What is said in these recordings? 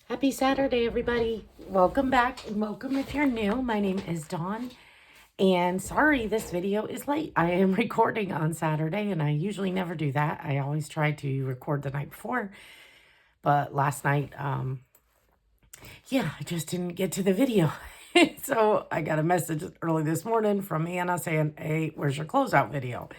Happy Saturday, everybody. Welcome back and welcome if you're new. My name is Dawn, and sorry this video is late. I am recording on Saturday, and I usually never do that. I always try to record the night before, but last night, yeah, I just didn't get to the video. So I got a message early this morning from Anna saying, "Hey, where's your closeout video?"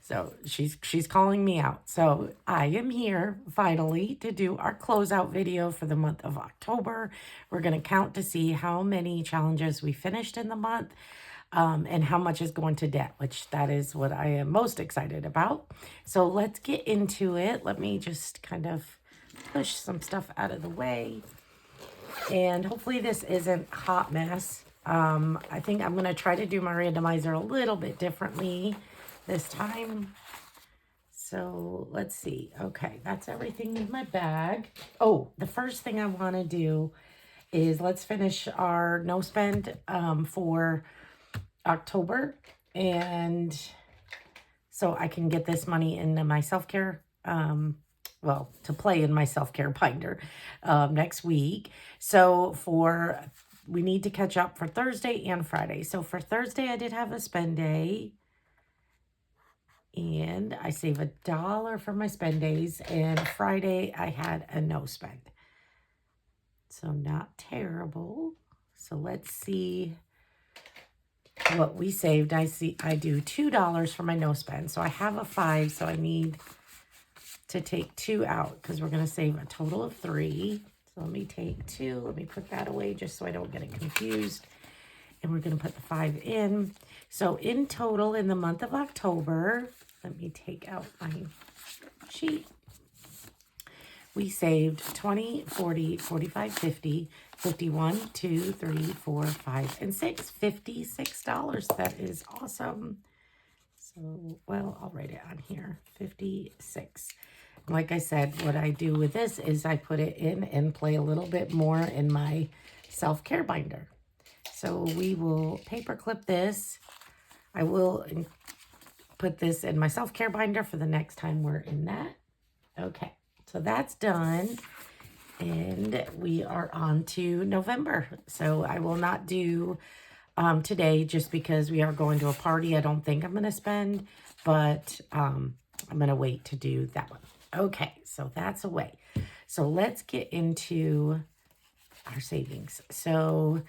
So she's calling me out. So I am here finally to do our closeout video for the month of October. We're going to count to see how many challenges we finished in the month, and how much is going to debt, which that is what I am most excited about. So let's get into it. Let me just kind of push some stuff out of the way. And hopefully this isn't a hot mess. I think I'm going to try to do my randomizer a little bit differently this time. So let's see. Okay, that's everything in my bag. Oh, the first thing I want to do is let's finish our no spend for October. And so I can get this money into my self-care, well, to play in my self-care binder next week. So we need to catch up for Thursday and Friday. So for Thursday, I did have a spend day. And I save $1 for my spend days. And Friday, I had a no spend. So not terrible. So let's see what we saved. I do $2 for my no spend. So I have a 5. So I need to take 2 out because we're going to save a total of 3. So let me take 2. Let me put that away just so I don't get it confused. And we're going to put the 5 in. So in total, in the month of October, let me take out my sheet. We saved 20, 40, 45, 50, 51, 2, 3, 4, 5, and 6. $56. That is awesome. So, well, I'll write it on here. 56. Like I said, what I do with this is I put it in and play a little bit more in my self-care binder. So we will paper clip this. I will put this in my self-care binder for the next time we're in that. Okay, so that's done. And we are on to November. So I will not do today just because we are going to a party. I don't think I'm going to spend, but I'm going to wait to do that one. Okay, so that's away. So let's get into our savings. So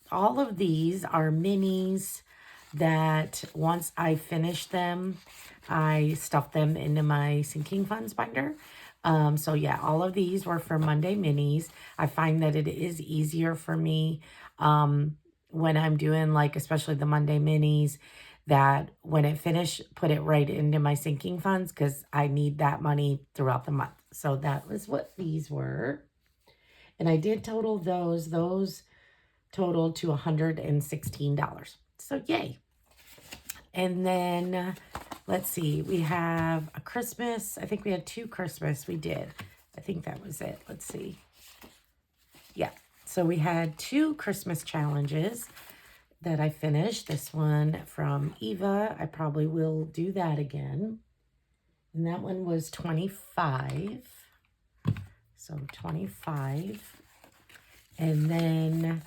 all of these are minis that once I finish them, I stuff them into my sinking funds binder. So yeah, all of these were for Monday minis. I find that it is easier for me when I'm doing like, especially the Monday minis, that when it finish, put it right into my sinking funds because I need that money throughout the month. So that was what these were. And I did total those. Those totaled to $116. So yay. And then let's see, we have a Christmas. I think we had 2 Christmas. We did. I think that was it. Let's see. Yeah. So we had 2 Christmas challenges that I finished. This one from Eva. I probably will do that again. And that one was 25. So 25. And then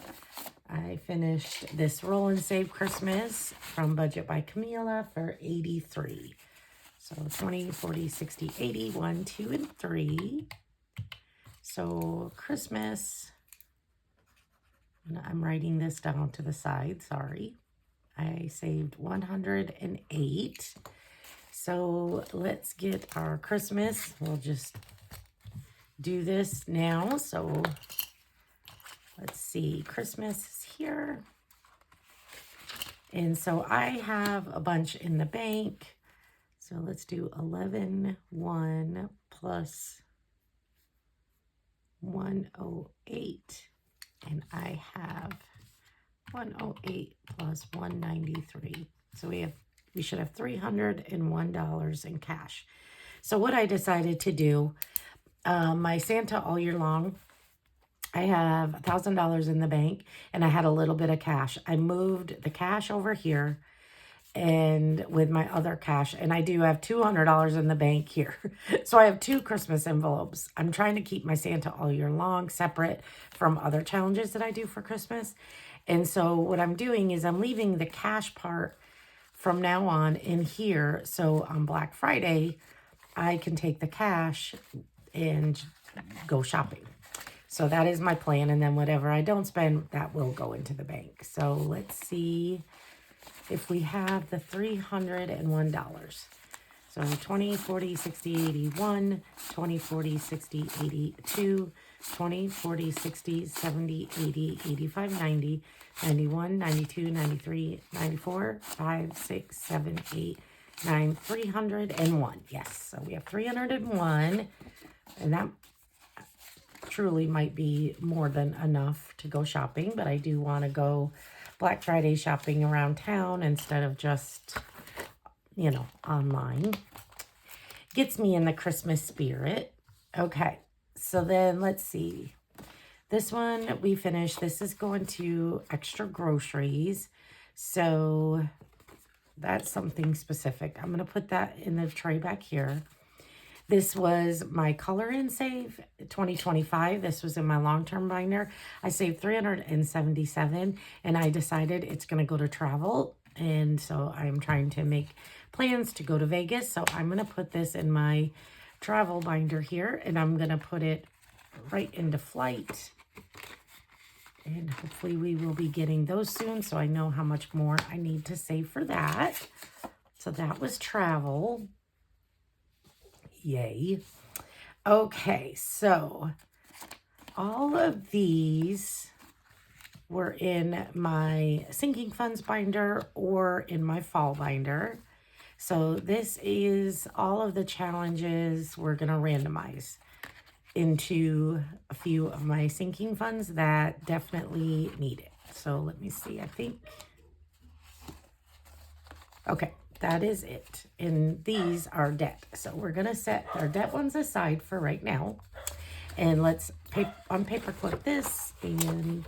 I finished this Roll and Save Christmas from Budget by Camila for 83. So 20, 40, 60, 80, 1, 2, and 3. So Christmas, and I'm writing this down to the side, sorry. I saved 108. So let's get our Christmas. We'll just do this now. So let's see, Christmas is here. And so I have a bunch in the bank. So let's do 11,1 plus 108. And I have 108 plus 193. So we should have $301 in cash. So what I decided to do, my Santa all year long, I have $1,000 in the bank and I had a little bit of cash. I moved the cash over here and with my other cash. And I do have $200 in the bank here. So I have 2 Christmas envelopes. I'm trying to keep my Santa all year long separate from other challenges that I do for Christmas. And so what I'm doing is I'm leaving the cash part from now on in here. So on Black Friday, I can take the cash and go shopping. So that is my plan. And then whatever I don't spend, that will go into the bank. So let's see if we have the $301. So 20, 40, 60, 81, 20, 40, 60, 82, 20, 40, 60, 70, 80, 85, 90, 91, 92, 93, 94, 5, 6, 7, 8, 9, 301. Yes, so we have 301, and that truly might be more than enough to go shopping, but I do want to go Black Friday shopping around town instead of just, you know, online. Gets me in the Christmas spirit. Okay, so then let's see. This one we finished. This is going to extra groceries. So that's something specific. I'm going to put that in the tray back here. This was my Color and Save 2025. This was in my long-term binder. I saved $377, and I decided it's going to go to travel. And so I'm trying to make plans to go to Vegas. So I'm going to put this in my travel binder here, and I'm going to put it right into flight. And hopefully we will be getting those soon, so I know how much more I need to save for that. So that was travel. Yay. Okay, so all of these were in my sinking funds binder or in my fall binder. So this is all of the challenges we're going to randomize into a few of my sinking funds that definitely need it. So let me see, I think. Okay. That is it. And these are debt. So we're going to set our debt ones aside for right now. And let's unpaperclip this. And,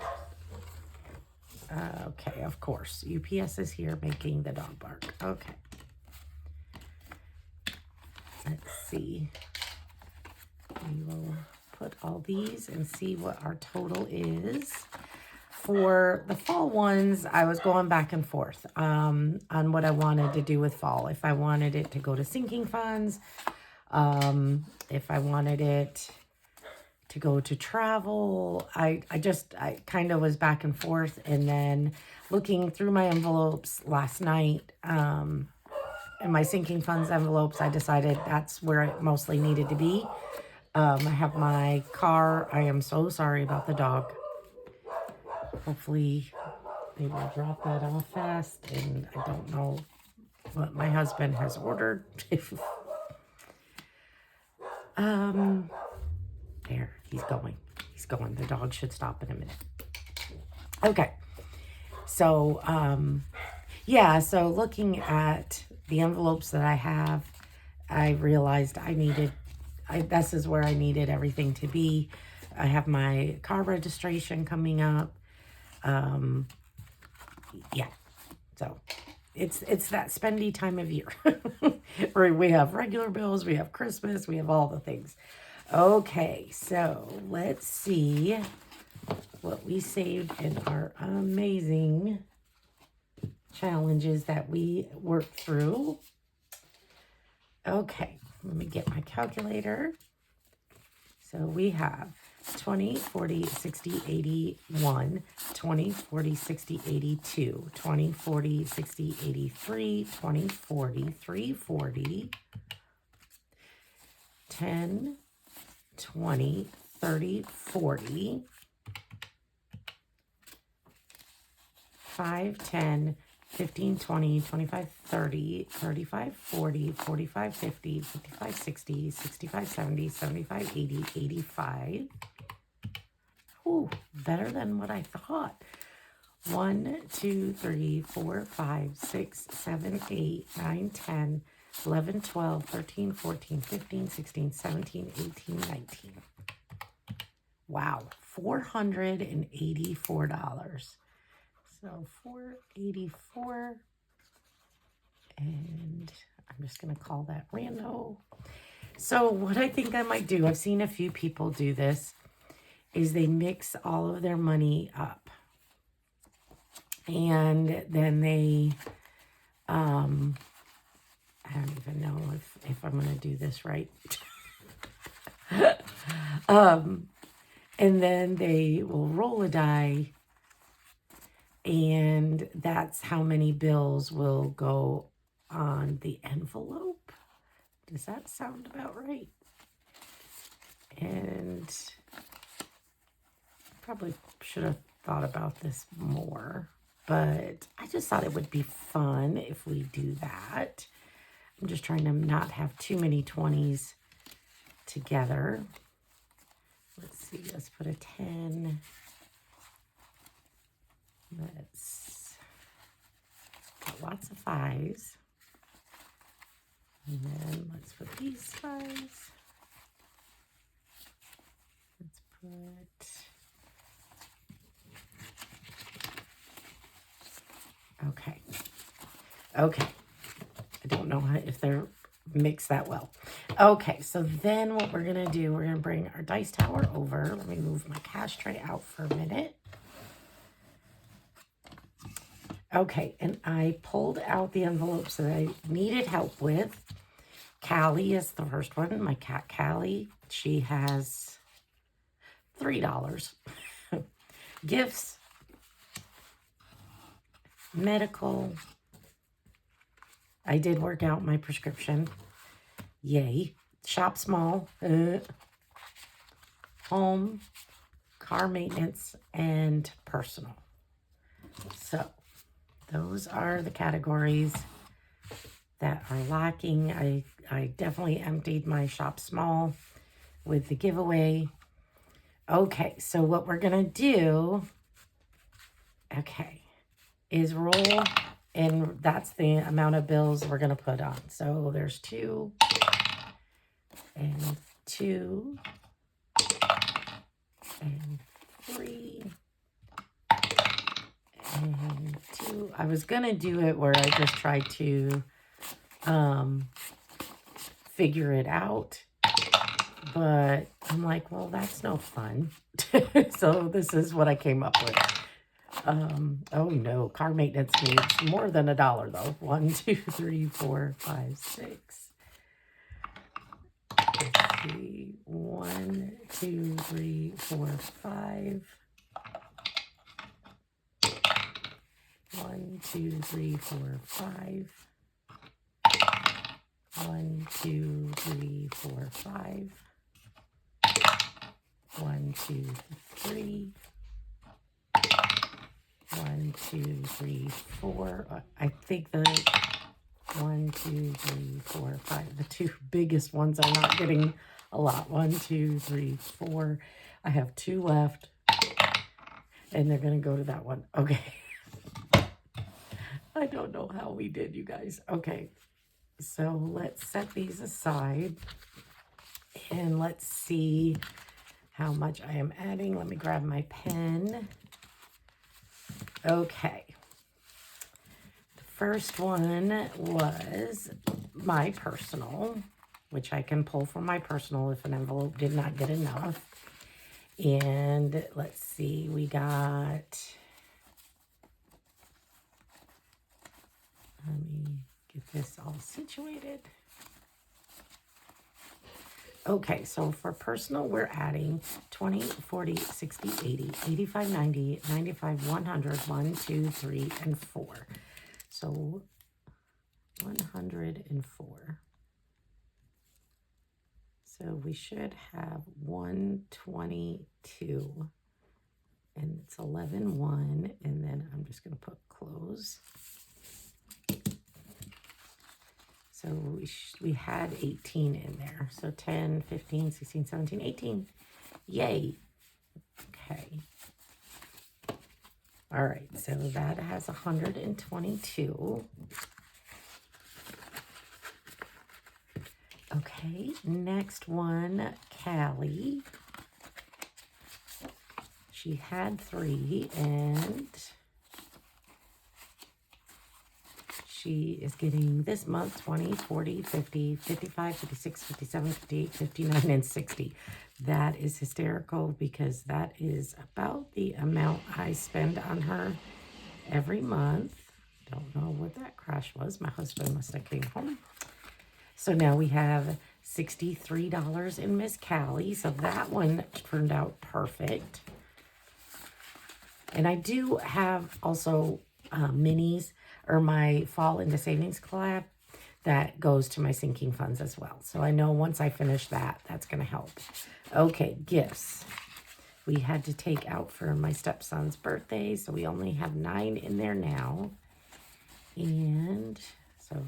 okay, of course. UPS is here making the dog bark. Okay. Let's see. We will put all these and see what our total is. For the fall ones, I was going back and forth on what I wanted to do with fall. If I wanted it to go to sinking funds, if I wanted it to go to travel. I kind of was back and forth. And then looking through my envelopes last night, in my sinking funds envelopes, I decided that's where it mostly needed to be. I have my car. I am so sorry about the dog. Hopefully they will drop that off fast, and I don't know what my husband has ordered. There, he's going. He's going. The dog should stop in a minute. Okay. So, yeah, so looking at the envelopes that I have, I realized this is where I needed everything to be. I have my car registration coming up. Yeah, so it's that spendy time of year where we have regular bills, we have Christmas, we have all the things. Okay, so let's see what we saved in our amazing challenges that we worked through. Okay, let me get my calculator. So we have 20, 40, 60, 81, 20, 40, 60, 82, 20, 40, 60, 83, 20, 40, 340, 10, 20, 30, 40, 5, 10, 15, 20, 25, 30, 35, 40, 45, 50, 55, 60, 65, 70, 75, 80, 85. Ooh, better than what I thought. 1, 2, 3, 4, 5, 6, 7, 8, 9, 10, 11, 12, 13, 14, 15, 16, 17, 18, 19. Wow, $484. So $484 And I'm just going to call that rando. So what I think I might do, I've seen a few people do this, is they mix all of their money up. And then they, I don't even know if I'm going to do this right. And then they will roll a die, and that's how many bills will go on the envelope. Does that sound about right? And probably should have thought about this more, but I just thought it would be fun if we do that. I'm just trying to not have too many 20s together. Let's see, let's put a 10. Let's put lots of 5s. And then let's put these 5s. Let's put, okay. Okay. I don't know if they're mixed that well. Okay, so then what we're going to do, we're going to bring our dice tower over. Let me move my cash tray out for a minute. Okay, and I pulled out the envelopes that I needed help with. Callie is the first one. My cat Callie, she has $3. Gifts, medical. I did work out my prescription. Yay. Shop small. Home, car maintenance, and personal. So those are the categories that are lacking. I definitely emptied my shop small with the giveaway. Okay, so what we're going to do, okay, is roll, and that's the amount of bills we're going to put on. So there's 2 and 2 and 3 and 2. I was going to do it where I just tried to figure it out, but I'm like, well, that's no fun. So this is what I came up with. Oh no, car maintenance needs more than $1 though. 1, 2, 3, 4, 5, 6. Let's see. 1, 2, 3, 4, 5. 1, 2, 3, 4, 5. 1, 2, 3, 4, 5. 1, 2, 3. 1, 2, 3, 4. I think the 1, 2, 3, 4, 5. The 2 biggest ones are not getting a lot. 1, 2, 3, 4. I have 2 left, and they're going to go to that one. Okay. I don't know how we did, you guys. Okay. So let's set these aside, and let's see how much I am adding. Let me grab my pen. Okay. The first one was my personal, which I can pull from my personal if an envelope did not get enough. And let's see, we got, let me get this all situated. Okay, so for personal, we're adding 20, 40, 60, 80, 85, 90, 95, 100, 1, 2, 3, and 4. So 104. So we should have 122. And it's 11-1. And then I'm just going to put close. So we had 18 in there. So 10, 15, 16, 17, 18. Yay. Okay. All right. So that has 122. Okay. Next one, Callie. She had 3 and She is getting this month 20, 40, 50, 55, 56, 57, 58, 59, and 60. That is hysterical because that is about the amount I spend on her every month. Don't know what that crash was. My husband must have came home. So now we have $63 in Miss Callie. So that one turned out perfect. And I do have also minis or my fall into savings collab that goes to my sinking funds as well. So I know once I finish that, that's going to help. Okay, gifts. We had to take out for my stepson's birthday, so we only have 9 in there now. And so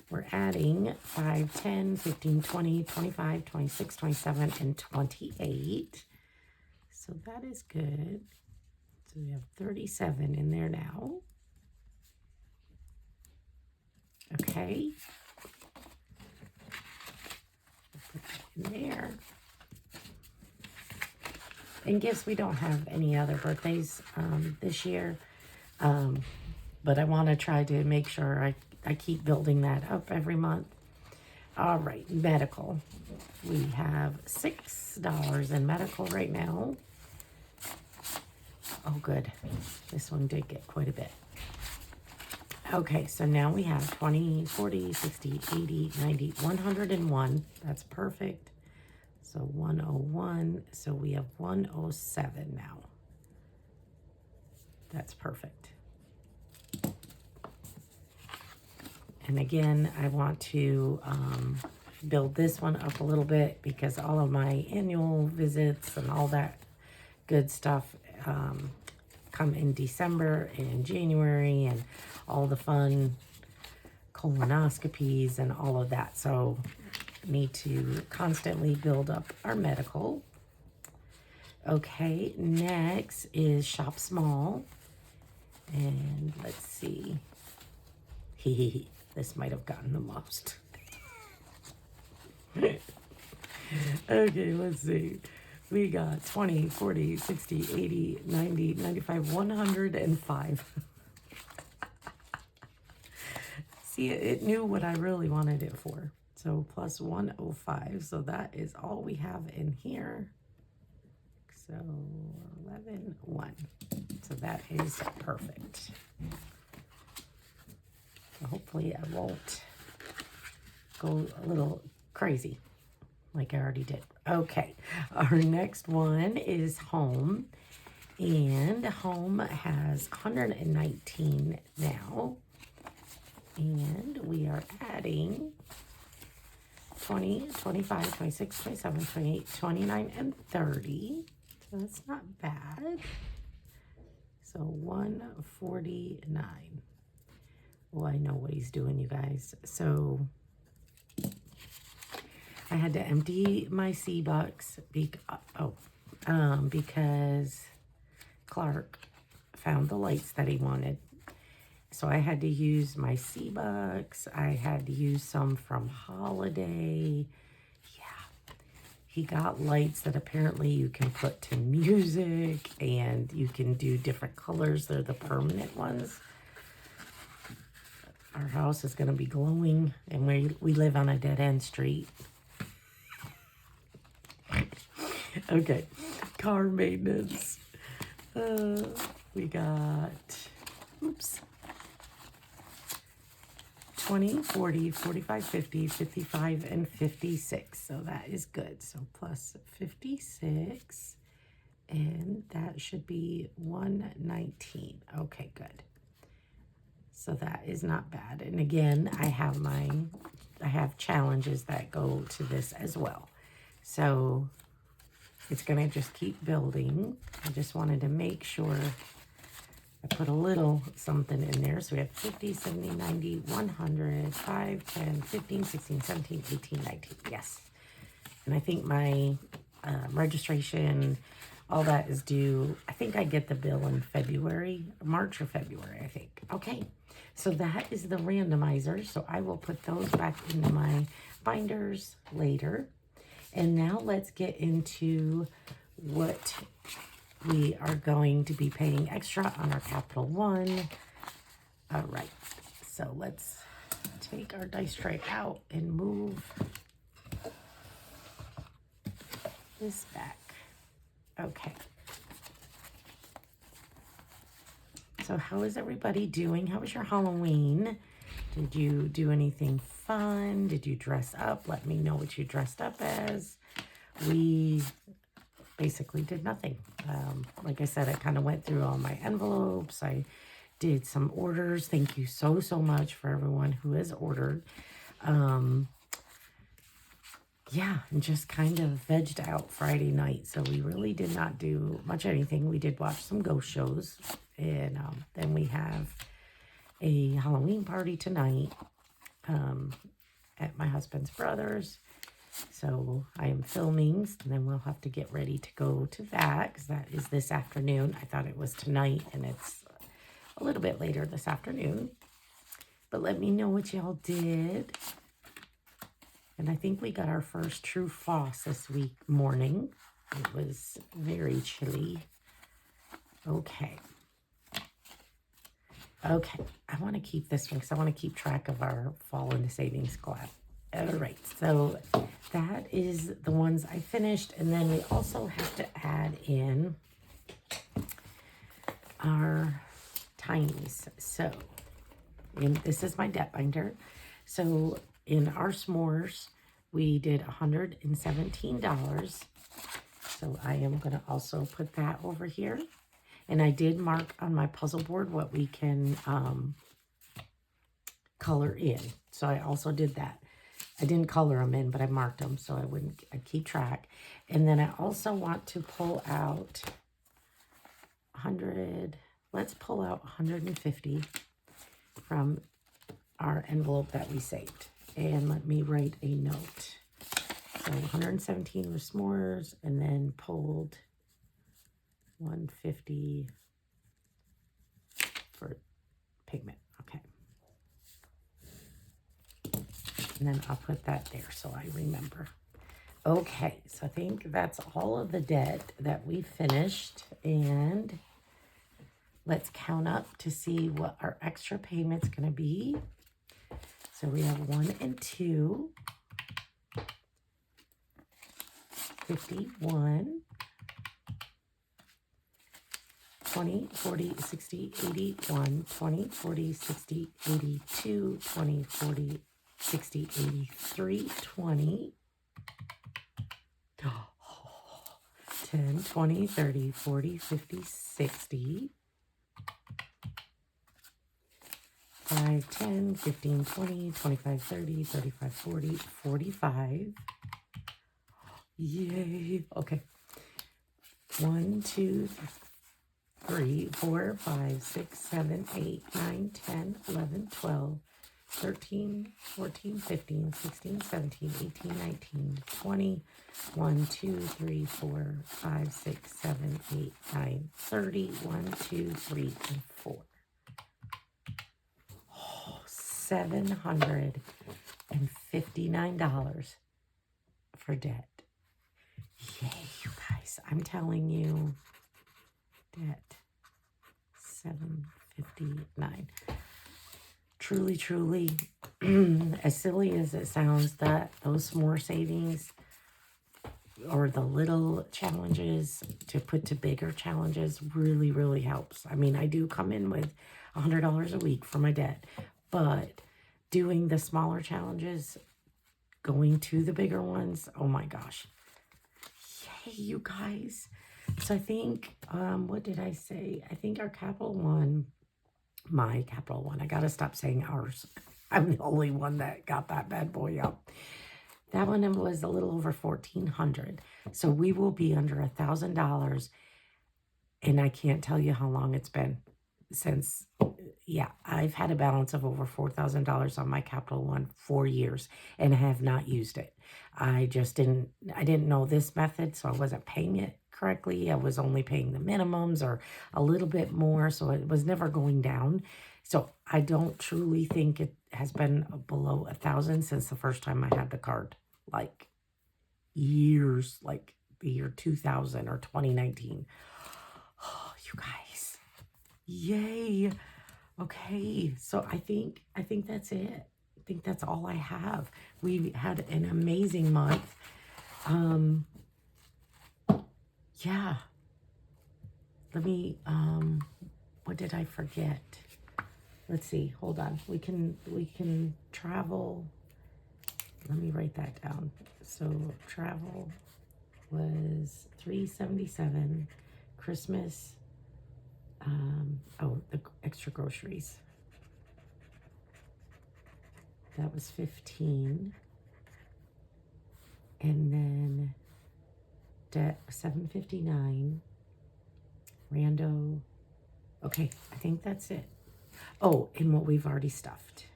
we're adding 5, 10, 15, 20, 25, 26, 27, and 28. So that is good. So we have 37 in there now. Okay. Put that in there. And gifts, we don't have any other birthdays this year. But I want to try to make sure I keep building that up every month. All right, medical. We have $6 in medical right now. Oh, good. This one did get quite a bit. Okay, so now we have 20, 40, 60, 80, 90, 101. That's perfect. So 101. So we have 107 now. That's perfect. And again, I want to build this one up a little bit because all of my annual visits and all that good stuff come in December and January, and all the fun colonoscopies and all of that. So need to constantly build up our medical. Okay, next is shop small. And let's see. This might have gotten the most. Okay, let's see. We got 20, 40, 60, 80, 90, 95, 105. See, it knew what I really wanted it for. So plus 105. So that is all we have in here. So 11, 1. So that is perfect. So hopefully I won't go a little crazy like I already did. Okay, our next one is home. And home has 119 now. And we are adding 20, 25, 26, 27, 28, 29, and 30. So that's not bad. So 149. Well, I know what he's doing, you guys. So I had to empty my C-Bucks because Clark found the lights that he wanted. So I had to use my C-Bucks. I had to use some from Holiday. Yeah. He got lights that apparently you can put to music and you can do different colors. They're the permanent ones. Our house is going to be glowing, and we live on a dead-end street. Okay, car maintenance. We got, 20, 40, 45, 50, 55, and 56. So that is good. So plus 56, and that should be 119. Okay, good. So that is not bad. And again, I have challenges that go to this as well. So it's going to just keep building. I just wanted to make sure I put a little something in there. So we have 50, 70, 90, 100, 5, 10, 15, 16, 17, 18, 19. Yes. And I think my registration, all that is due. I think I get the bill in February, March or February, I think. Okay. So that is the randomizer. So I will put those back into my binders later. And now let's get into what we are going to be paying extra on our Capital One. All right, so let's take our dice tray out and move this back. Okay. So how is everybody doing? How was your Halloween? Did you do anything fun? Did you dress up? Let me know what you dressed up as. We basically did nothing. Like I said, I kind of went through all my envelopes. I did some orders. Thank you so much for everyone who has ordered. Yeah, and just kind of vegged out Friday night. So we really did not do much anything. We did watch some ghost shows. And then we have a Halloween party tonight at my husband's brother's. So I am filming, and then we'll have to get ready to go to that because that is this afternoon. I thought it was tonight, and it's a little bit later this afternoon. But let me know what y'all did. And I think we got our first true frost this week morning. It was very chilly. Okay. Okay, I want to keep this one because I want to keep track of our fall into savings class. All right, so that is the ones I finished. And then we also have to add in our tinies. So, and this is my debt binder. So in our s'mores, we did $117. So I am going to also put that over here. And I did mark on my puzzle board what we can color in. So I also did that. I didn't color them in, but I marked them so I'd keep track. And then I also want to pull out 100. Let's pull out 150 from our envelope that we saved. And let me write a note. So 117 was s'mores, and then pulled 150 for pigment. Okay. And then I'll put that there so I remember. Okay, so I think that's all of the debt that we finished. And let's count up to see what our extra payment's going to be. So we have 1 and 2. 51. 20, 40, 60, 81, 20, 40, 60, 82, 20, 40, 60, 83, 20, 10, 20, 30, 40, 50, 60, 5, 10, 15, 20, 25, 30, 35, 40, 45. Yay. Okay. 1, 2, 3, 4, 5, 6, 7, 8, 9, 10, 11, 12, 13, 14, 15, 16, 17, 18, 19, 20, 1, 2, 3, 4, 5, 6, 7, 8, 9, 30, 1, 2, 3, and 4. Oh, $759 for debt. Yay, you guys. I'm telling you, debt. 759. Truly, as silly as it sounds, that those s'more savings or the little challenges to put to bigger challenges really helps. I mean, I do come in with $100 a week for my debt, but doing the smaller challenges, going to the bigger ones, oh my gosh. Yay, you guys. So I think, what did I say? I think our Capital One, my Capital One, I got to stop saying ours. I'm the only one that got that bad boy up. That one was a little over $1,400. So we will be under $1,000. And I can't tell you how long it's been since, yeah, I've had a balance of over $4,000 on my Capital One 4 years and have not used it. I didn't know this method, so I wasn't paying it correctly. I was only paying the minimums or a little bit more, so it was never going down. So I don't truly think it has been below 1,000 since the first time I had the card, like years, like the year 2000 or 2019. Oh, you guys, yay. Okay, so I think that's it. I think that's all I have. We had an amazing month. Um, yeah. Let me what did I forget? Let's see. Hold on. We can travel. Let me write that down. So travel was 377. Christmas, oh, the extra groceries. That was 15. And then debt 759. Rando. Okay, I think that's it. Oh, and what we've already stuffed.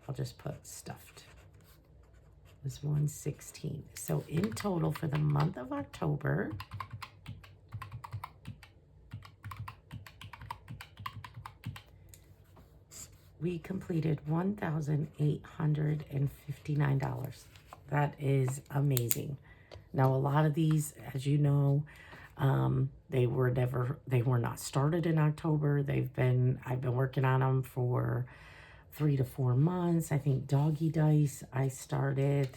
I'll just put stuffed. Was 116. So in total for the month of October, we completed $1,859. That is amazing. Now, a lot of these, as you know, they were not started in October. I've been working on them for 3 to 4 months. I think Doggy Dice, I started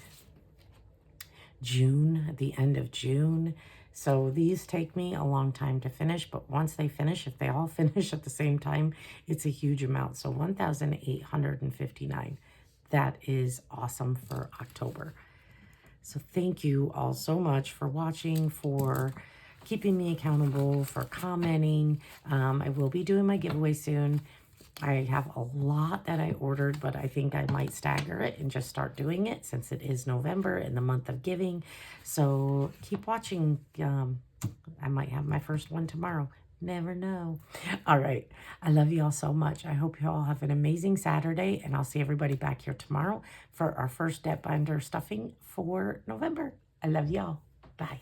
June, at the end of June. So these take me a long time to finish, but once they finish, if they all finish at the same time, it's a huge amount. So 1,859. That is awesome for October. So thank you all so much for watching, for keeping me accountable, for commenting. I will be doing my giveaway soon. I have a lot that I ordered, but I think I might stagger it and just start doing it since it is November and the month of giving. So keep watching. I might have my first one tomorrow. Never know. All right. I love you all so much. I hope you all have an amazing Saturday, and I'll see everybody back here tomorrow for our first debt binder stuffing for November. I love y'all. Bye.